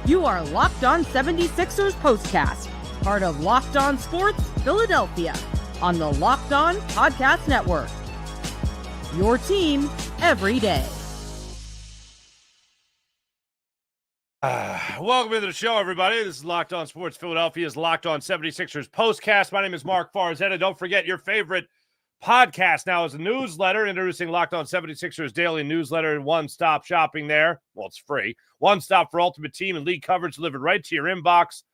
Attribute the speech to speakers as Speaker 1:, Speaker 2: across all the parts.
Speaker 1: You are Locked On 76ers Postcast, part of Locked On Sports Philadelphia, on the Locked On Podcast Network. Your team every day.
Speaker 2: Welcome to the show, everybody. This is Locked On Sports Philadelphia's Locked On 76ers Postcast. My name is Mark Farzetta. Don't forget your favorite podcast now is a newsletter introducing Locked On 76ers daily newsletter and one-stop shopping there. Well, it's free. One stop for ultimate team and league coverage delivered right to your inbox.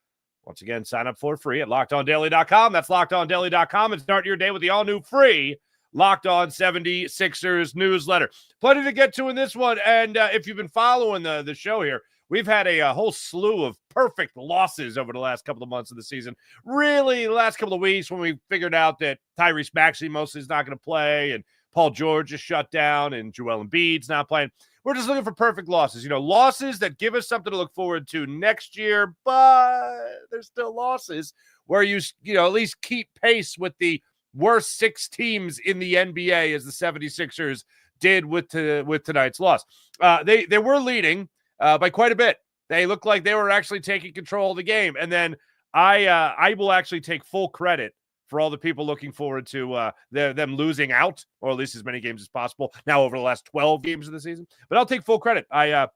Speaker 2: Once again, sign up for free at LockedOnDaily.com. That's LockedOnDaily.com and start your day with the all-new free Locked On 76ers newsletter. Plenty to get to in this one, and if you've been following the show here, we've had a whole slew of perfect losses over the last couple of months of the season. Really, the last couple of weeks when we figured out that Tyrese Maxey mostly is not going to play and Paul George is shut down and Joel Embiid's not playing. We're just looking for perfect losses. You know, losses that give us something to look forward to next year, but there's still losses where you at least keep pace with the worst six teams in the NBA as the 76ers did with tonight's loss. They were leading by quite a bit. They looked like they were actually taking control of the game. And then I will actually take full credit for all the people looking forward to them losing out, or at least as many games as possible now over the last 12 games of the season. But I'll take full credit. I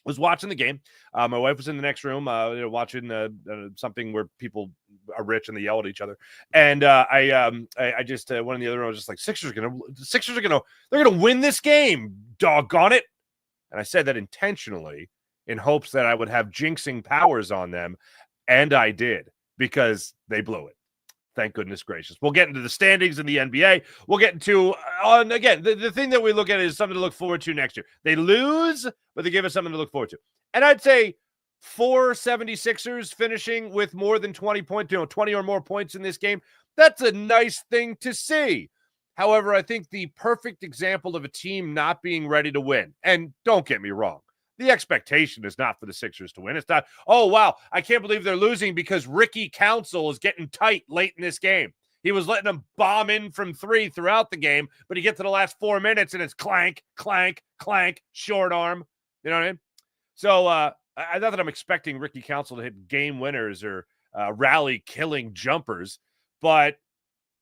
Speaker 2: was watching the game. My wife was in the next room watching something where people are rich and they yell at each other. And I just one in the other room was just like, Sixers are gonna win this game. Doggone it. And I said that intentionally in hopes that I would have jinxing powers on them. And I did, because they blew it. Thank goodness gracious. We'll get into the standings in the NBA. We'll get into, again, the thing that we look at is something to look forward to next year. They lose, but they give us something to look forward to. And I'd say 4 76ers finishing with more than 20 or more points in this game. That's a nice thing to see. However, I think the perfect example of a team not being ready to win, and don't get me wrong, the expectation is not for the Sixers to win. It's not, oh, wow, I can't believe they're losing because Ricky Council is getting tight late in this game. He was letting them bomb in from three throughout the game, but you get to the last 4 minutes and it's clank, clank, clank, short arm. You know what I mean? So not that I'm expecting Ricky Council to hit game winners or rally-killing jumpers, but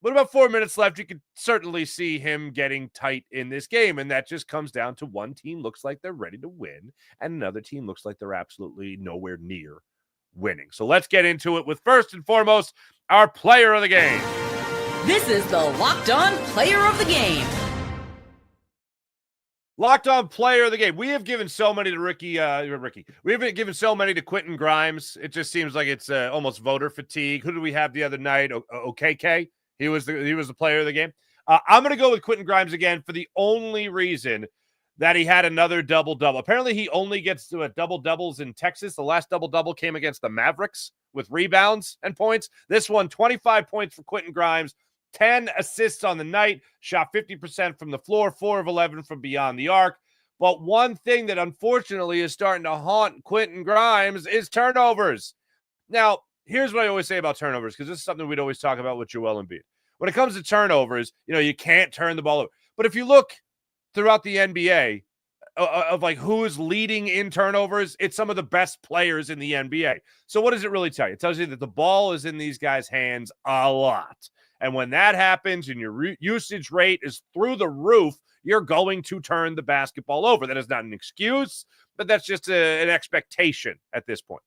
Speaker 2: with about 4 minutes left, you could certainly see him getting tight in this game. And that just comes down to one team looks like they're ready to win, and another team looks like they're absolutely nowhere near winning. So let's get into it with, first and foremost, our player of the game.
Speaker 1: This is the Locked On Player of the Game.
Speaker 2: Locked On Player of the Game. We have given so many to Ricky. We haven't given so many to Quentin Grimes. It just seems like it's almost voter fatigue. Who did we have the other night? OKK. He was the player of the game. I'm going to go with Quentin Grimes again for the only reason that he had another double-double. Apparently, he only gets to double-doubles in Texas. The last double-double came against the Mavericks with rebounds and points. This one, 25 points for Quentin Grimes, 10 assists on the night, shot 50% from the floor, 4 of 11 from beyond the arc. But one thing that unfortunately is starting to haunt Quentin Grimes is turnovers. Now, here's what I always say about turnovers, because this is something we'd always talk about with Joel Embiid. When it comes to turnovers, you can't turn the ball over. But if you look throughout the NBA of like who's leading in turnovers, it's some of the best players in the NBA. So what does it really tell you? It tells you that the ball is in these guys' hands a lot. And when that happens and your usage rate is through the roof, you're going to turn the basketball over. That is not an excuse, but that's just an expectation at this point.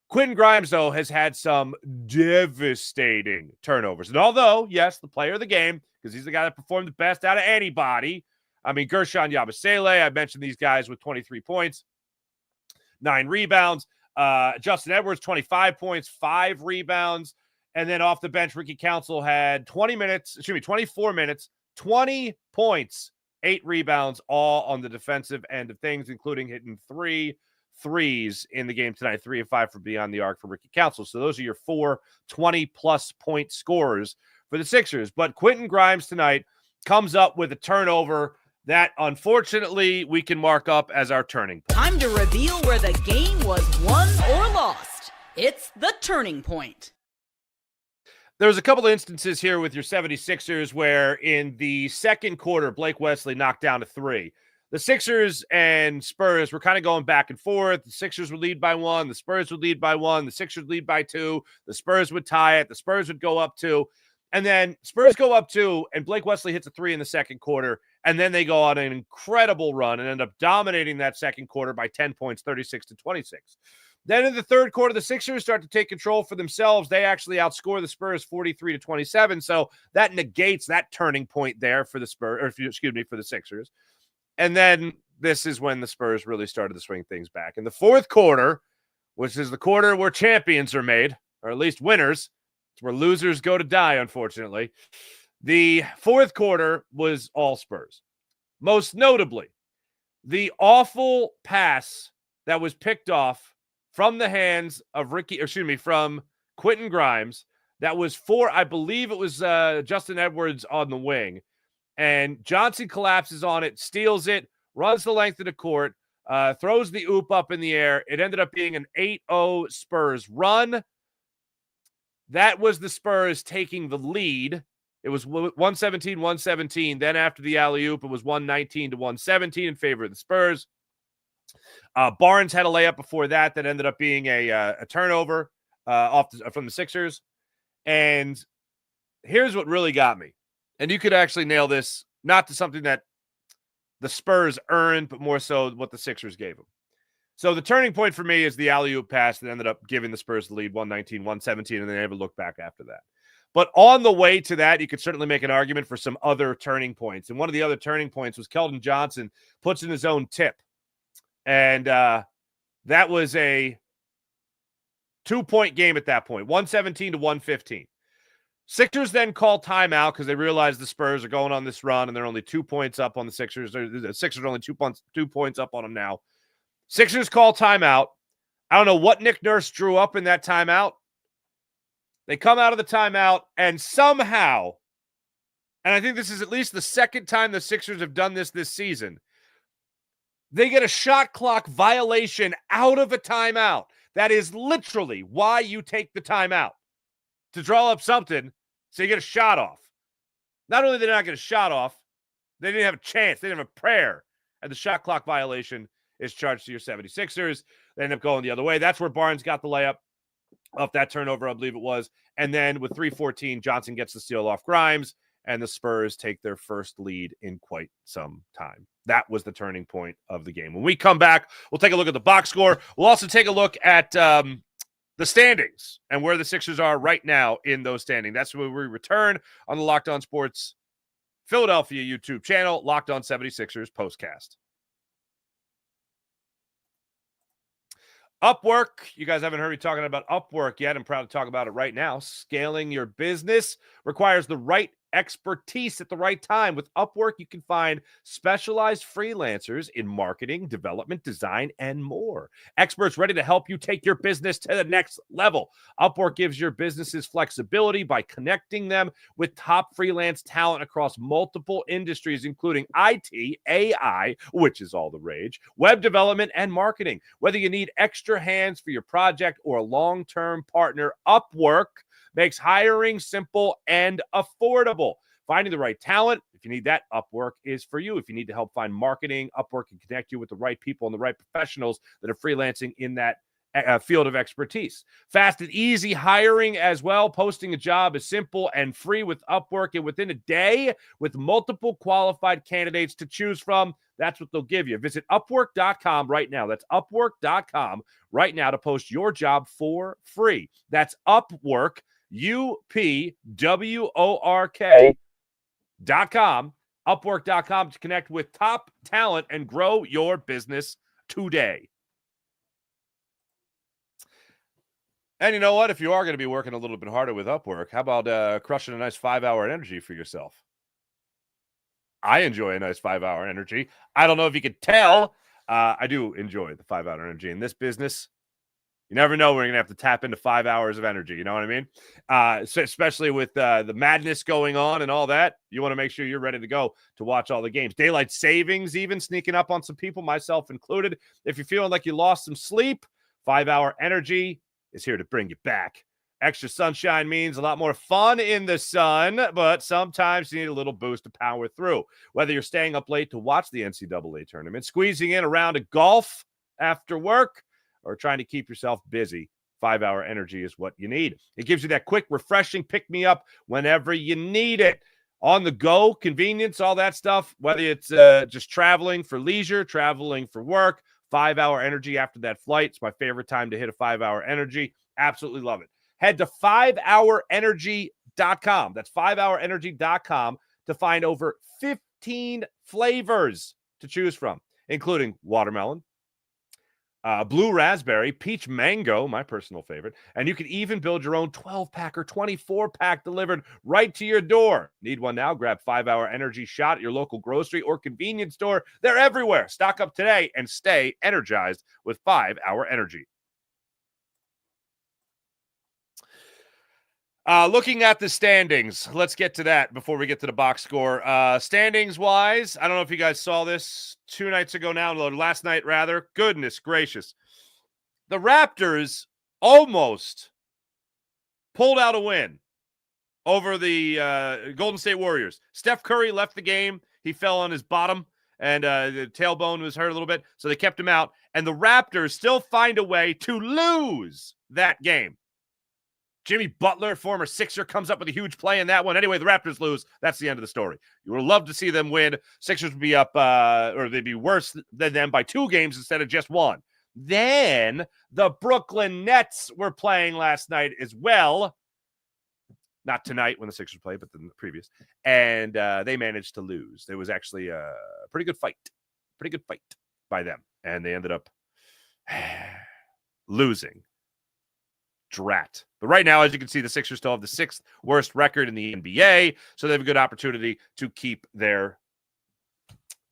Speaker 2: Quentin Grimes, though, has had some devastating turnovers. And although, yes, the player of the game, because he's the guy that performed the best out of anybody. I mean, Guerschon Yabusele, I mentioned these guys with 23 points, 9 rebounds. Justin Edwards, 25 points, 5 rebounds. And then off the bench, Ricky Council had 24 minutes, 20 points, 8 rebounds, all on the defensive end of things, including hitting 3 threes in the game tonight, 3 of 5 from beyond the arc for Ricky Council. So those are your 4 20-plus point scorers for the Sixers. But Quentin Grimes tonight comes up with a turnover that, unfortunately, we can mark up as our turning point.
Speaker 1: Time to reveal where the game was won or lost. It's the turning point.
Speaker 2: There's a couple of instances here with your 76ers where in the second quarter, Blake Wesley knocked down a 3. the Sixers and Spurs were kind of going back and forth. The Sixers would lead by 1. The Spurs would lead by 1. The Sixers would lead by 2. The Spurs would tie it. The Spurs would go up 2. And then Spurs go up 2, and Blake Wesley hits a 3 in the second quarter. And then they go on an incredible run and end up dominating that second quarter by 10 points, 36-26. Then in the third quarter, the Sixers start to take control for themselves. They actually outscore the Spurs 43-27. So that negates that turning point there for the Spurs, for the Sixers. And then this is when the Spurs really started to swing things back. In the fourth quarter, which is the quarter where champions are made, or at least winners, it's where losers go to die, unfortunately. The fourth quarter was all Spurs. Most notably, the awful pass that was picked off from the hands of from Quentin Grimes. That was for, I believe it was Justin Edwards on the wing. And Johnson collapses on it, steals it, runs the length of the court, throws the oop up in the air. It ended up being an 8-0 Spurs run. That was the Spurs taking the lead. It was 117-117. Then after the alley-oop, it was 119-117 in favor of the Spurs. Barnes had a layup before that ended up being a turnover from the Sixers. And here's what really got me. And you could actually nail this, not to something that the Spurs earned, but more so what the Sixers gave them. So the turning point for me is the alley-oop pass that ended up giving the Spurs the lead 119-117, and they never looked back after that. But on the way to that, you could certainly make an argument for some other turning points. And one of the other turning points was Keldon Johnson puts in his own tip. And that was a 2-point game at that point, 117-115. Sixers then call timeout because they realize the Spurs are going on this run and they're only 2 points up on the Sixers. The Sixers are only 2 points up on them now. Sixers call timeout. I don't know what Nick Nurse drew up in that timeout. They come out of the timeout and somehow, and I think this is at least the second time the Sixers have done this season, they get a shot clock violation out of a timeout. That is literally why you take the timeout, to draw up something so you get a shot off. Not only did they not get a shot off, they didn't have a chance. They didn't have a prayer. And the shot clock violation is charged to your 76ers. They end up going the other way. That's where Barnes got the layup off that turnover, I believe it was. And then with 3:14, Johnson gets the steal off Grimes, and the Spurs take their first lead in quite some time. That was the turning point of the game. When we come back, we'll take a look at the box score. We'll also take a look at the standings and where the Sixers are right now in those standings. That's where we return on the Locked On Sports Philadelphia YouTube channel, Locked On 76ers Postcast. Upwork. You guys haven't heard me talking about Upwork yet. I'm proud to talk about it right now. Scaling your business requires the right expertise at the right time. With Upwork, you can find specialized freelancers in marketing, development, design, and more. Experts ready to help you take your business to the next level. Upwork gives your businesses flexibility by connecting them with top freelance talent across multiple industries, including IT, AI, which is all the rage, web development, and marketing. Whether you need extra hands for your project or a long-term partner, Upwork makes hiring simple and affordable. Finding the right talent, if you need that, Upwork is for you. If you need to help find marketing, Upwork can connect you with the right people and the right professionals that are freelancing in that field of expertise. Fast and easy hiring as well. Posting a job is simple and free with Upwork, and within a day, with multiple qualified candidates to choose from, that's what they'll give you. Visit Upwork.com right now. That's Upwork.com right now to post your job for free. That's Upwork, Upwork.com, Upwork.com to connect with top talent and grow your business today. And you know what? If you are going to be working a little bit harder with Upwork, how about crushing a nice 5-hour energy for yourself? I enjoy a nice 5-hour energy. I don't know if you could tell. I do enjoy the 5-hour energy in this business. You never know when you're going to have to tap into 5 hours of energy. You know what I mean? So especially with the madness going on and all that, you want to make sure you're ready to go to watch all the games. Daylight savings even sneaking up on some people, myself included. If you're feeling like you lost some sleep, 5-hour energy is here to bring you back. Extra sunshine means a lot more fun in the sun, but sometimes you need a little boost to power through. Whether you're staying up late to watch the NCAA tournament, squeezing in a round of golf after work, or trying to keep yourself busy, 5-Hour Energy is what you need. It gives you that quick, refreshing pick-me-up whenever you need it. On the go, convenience, all that stuff, whether it's just traveling for leisure, traveling for work, 5-Hour Energy after that flight. It's my favorite time to hit a 5-Hour Energy. Absolutely love it. Head to 5hourenergy.com. That's 5hourenergy.com to find over 15 flavors to choose from, including watermelon, blue raspberry, peach mango, my personal favorite. And you can even build your own 12-pack or 24-pack delivered right to your door. Need one now? Grab 5-Hour Energy shot at your local grocery or convenience store. They're everywhere. Stock up today and stay energized with 5-Hour Energy. Looking at the standings, let's get to that before we get to the box score. Standings-wise, I don't know if you guys saw this 2 nights ago now, last night rather. Goodness gracious. The Raptors almost pulled out a win over the Golden State Warriors. Steph Curry left the game. He fell on his bottom, and the tailbone was hurt a little bit, so they kept him out. And the Raptors still find a way to lose that game. Jimmy Butler, former Sixer, comes up with a huge play in that one. Anyway, the Raptors lose. That's the end of the story. You would love to see them win. Sixers would be up, or they'd be worse than them by 2 games instead of just 1. Then the Brooklyn Nets were playing last night as well. Not tonight when the Sixers played, but the previous. And they managed to lose. It was actually a pretty good fight. Pretty good fight by them. And they ended up losing. Drat. But right now, as you can see, the Sixers still have the 6th worst record in the NBA, so they have a good opportunity to keep their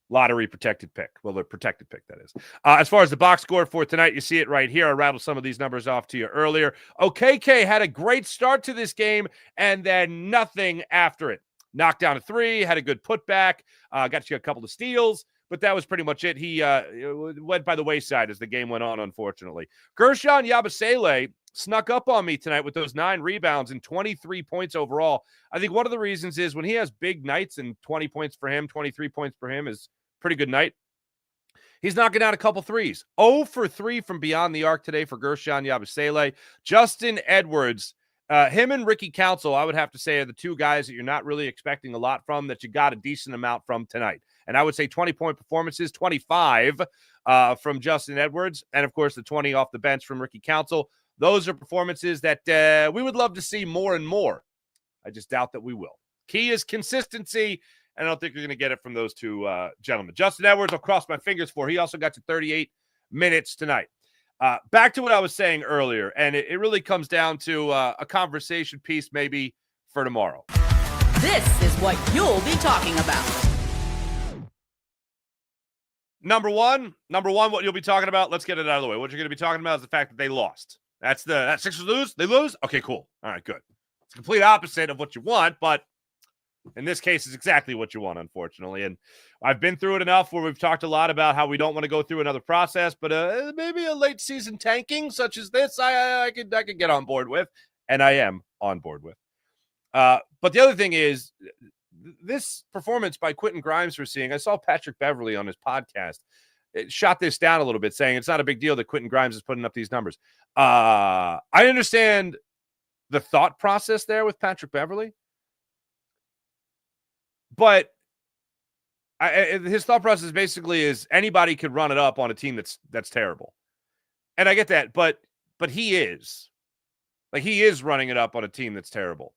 Speaker 2: lottery protected pick. Well, their protected pick, that is. As far as the box score for tonight, you see it right here. I rattled some of these numbers off to you earlier. OKK had a great start to this game, and then nothing after it. Knocked down a 3, had a good putback, got you a couple of steals, but that was pretty much it. He went by the wayside as the game went on, unfortunately. Guerschon Yabusele snuck up on me tonight with those 9 rebounds and 23 points overall. I think one of the reasons is when he has big nights and 20 points for him, 23 points for him is a pretty good night. He's knocking out a couple threes. 0 for 3 from beyond the arc today for Guerschon Yabusele. Justin Edwards, him and Ricky Council, I would have to say, are the 2 guys that you're not really expecting a lot from, that you got a decent amount from tonight. And I would say 20-point performances, 25 from Justin Edwards, and, of course, the 20 off the bench from Ricky Council. Those are performances that we would love to see more and more. I just doubt that we will. Key is consistency, and I don't think you're going to get it from those 2 gentlemen. Justin Edwards, I'll cross my fingers for. He also got to 38 minutes tonight. Back to what I was saying earlier, and it really comes down to a conversation piece maybe for tomorrow.
Speaker 1: This is what you'll be talking about.
Speaker 2: Number one, what you'll be talking about, let's get it out of the way. What you're going to be talking about is the fact that they lost. That Sixers lose? They lose? Okay, cool. All right, good. It's the complete opposite of what you want, but in this case, it's exactly what you want, unfortunately. And I've been through it enough where we've talked a lot about how we don't want to go through another process, but maybe a late season tanking such as this, I could get on board with, and I am on board with. But the other thing is, this performance by Quentin Grimes we're seeing, I saw Patrick Beverley on his podcast. It shot this down a little bit, saying it's not a big deal that Quentin Grimes is putting up these numbers. I understand the thought process there with Patrick Beverley, but his thought process basically is anybody could run it up on a team that's terrible, and I get that, but he is running it up on a team that's terrible.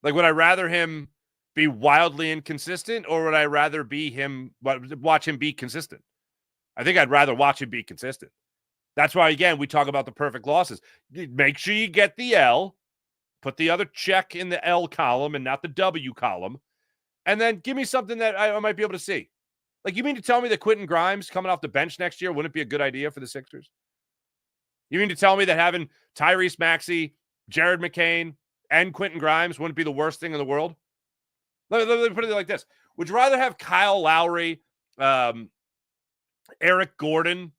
Speaker 2: Like, would I rather him be wildly inconsistent, or would I rather watch him be consistent? I think I'd rather watch him be consistent. That's why, again, we talk about the perfect losses. Make sure you get the L, put the other check in the L column and not the W column, and then give me something that I might be able to see. Like, you mean to tell me that Quentin Grimes coming off the bench next year wouldn't be a good idea for the Sixers? You mean to tell me that having Tyrese Maxey, Jared McCain, and Quentin Grimes wouldn't be the worst thing in the world? Let me put it like this. Would you rather have Kyle Lowry, Eric Gordon,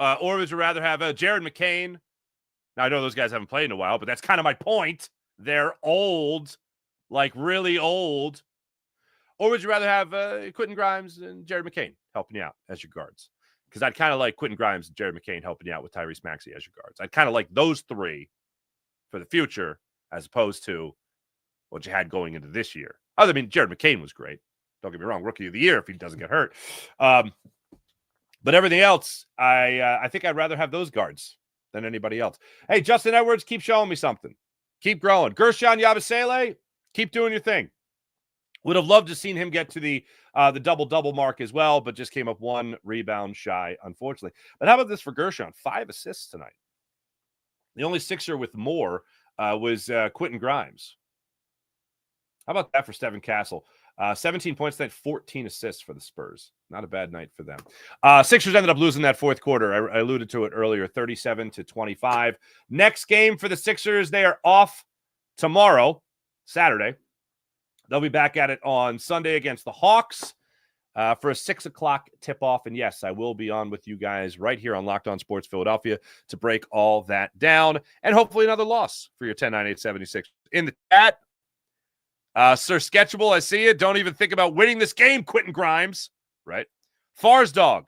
Speaker 2: or would you rather have Jared McCain, Now, I know those guys haven't played in a while, but that's kind of my point. They're old, like really old. Or would you rather have Quentin Grimes and Jeremy McCain helping you out as your guards? Because I'd kind of like Quentin Grimes and Jeremy McCain helping you out with Tyrese Maxey as your guards. I'd kind of like those three for the future as opposed to what you had going into this year. I mean, Jeremy McCain was great. Don't get me wrong, rookie of the year if he doesn't get hurt. But everything else, I think I'd rather have those guards than anybody else. Hey, Justin Edwards, keep showing me something. Keep growing. Guerschon Yabusele, keep doing your thing. Would have loved to seen him get to the double-double mark as well, but just came up one rebound shy, unfortunately. But how about this for Guerschon? 5 assists tonight. The only Sixer with more was Quentin Grimes. How about that for Stephen Castle? 17 points tonight, 14 assists for the Spurs. Not a bad night for them. Sixers ended up losing that fourth quarter. I alluded to it earlier, 37-25. Next game for the Sixers, they are off tomorrow, Saturday. They'll be back at it on Sunday against the Hawks for a 6 o'clock tip-off. And yes, I will be on with you guys right here on Locked On Sports Philadelphia to break all that down. And hopefully another loss for your 10-9-8-76. In the chat, Sir Sketchable, I see you. Don't even think about winning this game, Quentin Grimes. Right? Fars Dog.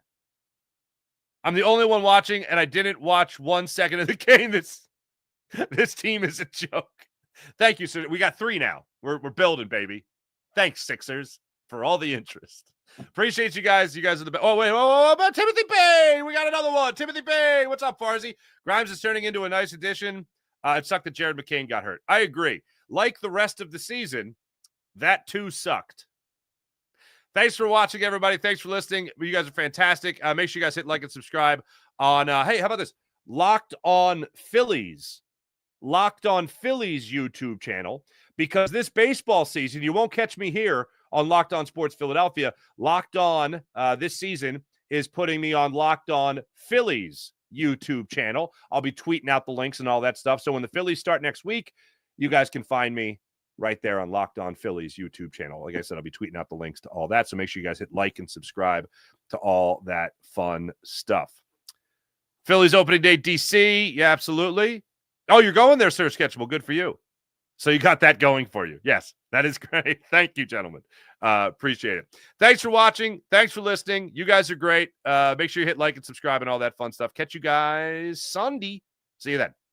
Speaker 2: I'm the only one watching, and I didn't watch 1 second of the game. This team is a joke. Thank you, sir. We got 3 now. We're building, baby. Thanks, Sixers, for all the interest. Appreciate you guys. You guys are the best. Oh, wait. Oh, about Timothy Payne. We got another one. Timothy Payne. What's up, Farzy? Grimes is turning into a nice addition. It sucked that Jared McCain got hurt. I agree. Like the rest of the season, that too sucked. Thanks for watching, everybody. Thanks for listening. You guys are fantastic. Make sure you guys hit like and subscribe on, hey, how about this? Locked On Phillies YouTube channel, because this baseball season, you won't catch me here on Locked On Sports Philadelphia. Locked On this season is putting me on Locked On Phillies YouTube channel. I'll be tweeting out the links and all that stuff. So when the Phillies start next week, you guys can find me right there on Locked On Phillies YouTube channel. Like I said, I'll be tweeting out the links to all that. So make sure you guys hit like and subscribe to all that fun stuff. Phillies opening day, DC. Yeah, absolutely. Oh, you're going there, Sir Sketchable. Good for you. So you got that going for you. Yes, that is great. Thank you, gentlemen. Appreciate it. Thanks for watching. Thanks for listening. You guys are great. Make sure you hit like and subscribe and all that fun stuff. Catch you guys Sunday. See you then.